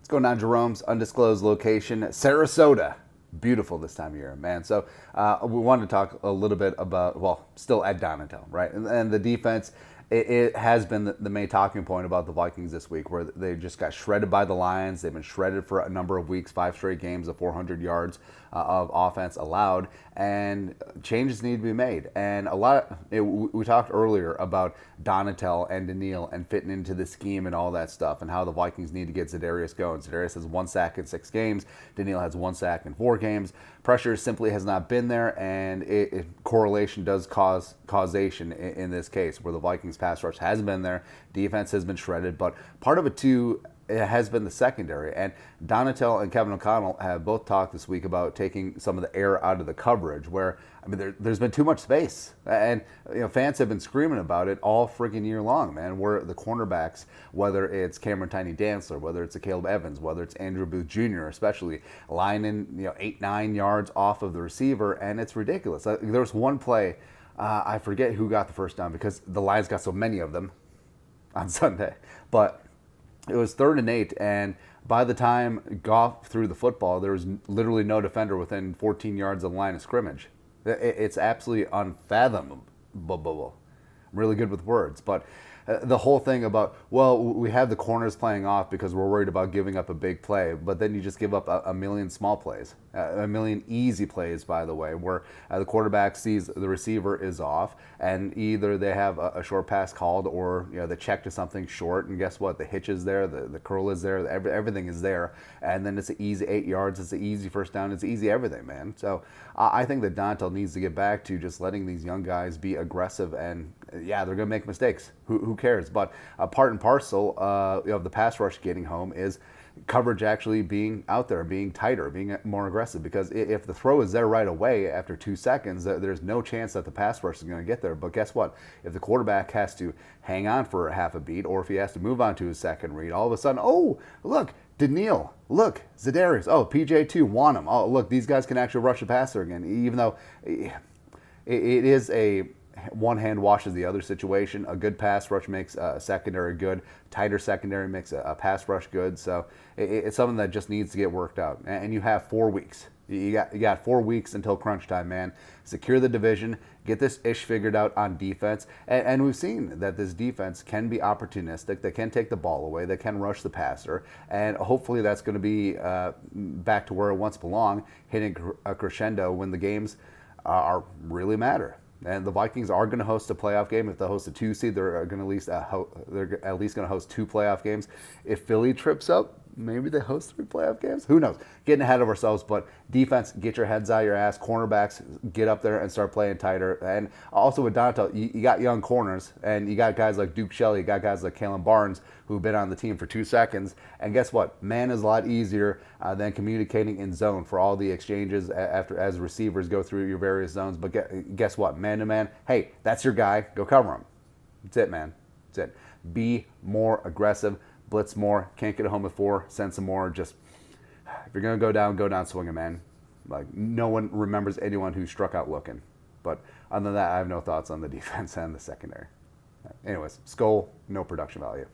What's going on, Jerome's undisclosed location, Sarasota. Beautiful this time of year, man. So we wanted to talk a little bit about, well, still at Donatello, right? And the defense, it has been the main talking point about the Vikings this week, where they just got shredded by the Lions. They've been shredded for a number of weeks, 5 straight games of 400 yards of offense allowed, and changes need to be made. And we talked earlier about Donatello and Daniil and fitting into the scheme and all that stuff, and how the Vikings need to get Za'Darius going. Za'Darius has 1 sack in 6 games. Daniil has 1 sack in 4 games. Pressure simply has not been there, and correlation does cause causation in this case, where the Vikings pass rush has been there, defense has been shredded, but part of it too, it has been the secondary. And Donatello and Kevin O'Connell have both talked this week about taking some of the air out of the coverage, where, I mean, there's been too much space. And, fans have been screaming about it all freaking year long, man, where the cornerbacks, whether it's Cameron Tiny Dantzler, whether it's a Caleb Evans, whether it's Andrew Booth Jr., especially, lining, 8-9 yards off of the receiver, and it's ridiculous. There was one play, I forget who got the first down because the Lions got so many of them on Sunday, but it was 3rd and 8, and by the time Goff threw the football, there was literally no defender within 14 yards of the line of scrimmage. It's absolutely unfathomable. I'm really good with words, but the whole thing about, well, we have the corners playing off because we're worried about giving up a big play, but then you just give up a million small plays, a million easy plays, by the way, where the quarterback sees the receiver is off, and either they have a short pass called, or they check to something short, and guess what? The hitch is there, the curl is there, everything is there, and then it's an easy 8 yards, it's an easy first down, it's easy everything, man. So I think that Dontel needs to get back to just letting these young guys be aggressive, and yeah, they're going to make mistakes. Who cares? But part and parcel of the pass rush getting home is coverage actually being out there, being tighter, being more aggressive. Because if the throw is there right away after 2 seconds, there's no chance that the pass rush is going to get there. But guess what? If the quarterback has to hang on for a half a beat, or if he has to move on to his second read, all of a sudden, oh, look, Daniil, look, Za'Darius, oh, PJ2, want him. Oh, look, these guys can actually rush the passer again, even though it is a one hand washes the other situation. A good pass rush makes a secondary good. Tighter secondary makes a pass rush good. So it's something that just needs to get worked out. And you have 4 weeks. You got 4 weeks until crunch time, man. Secure the division. Get this ish figured out on defense. And we've seen that this defense can be opportunistic. They can take the ball away. They can rush the passer. And hopefully that's going to be back to where it once belonged, hitting a crescendo when the games are really matter. And the Vikings are going to host a playoff game. If they host a 2 seed, they're going to they're at least going to host 2 playoff games. If Philly trips up, maybe they host 3 playoff games. Who knows? Getting ahead of ourselves. But defense, get your heads out of your ass. Cornerbacks, get up there and start playing tighter. And also with Dontel, you got young corners, and you got guys like Duke Shelley, you got guys like Kalen Barnes, who've been on the team for 2 seconds. And guess what? Man is a lot easier than communicating in zone for all the exchanges as receivers go through your various zones. But guess what? Man to man, hey, that's your guy. Go cover him. That's it, man. That's it. Be more aggressive. Blitz more. Can't get home with 4. Send some more. Just, if you're going to go down swinging, man. Like, no one remembers anyone who struck out looking. But other than that, I have no thoughts on the defense and the secondary. Anyways, Skull, no production value.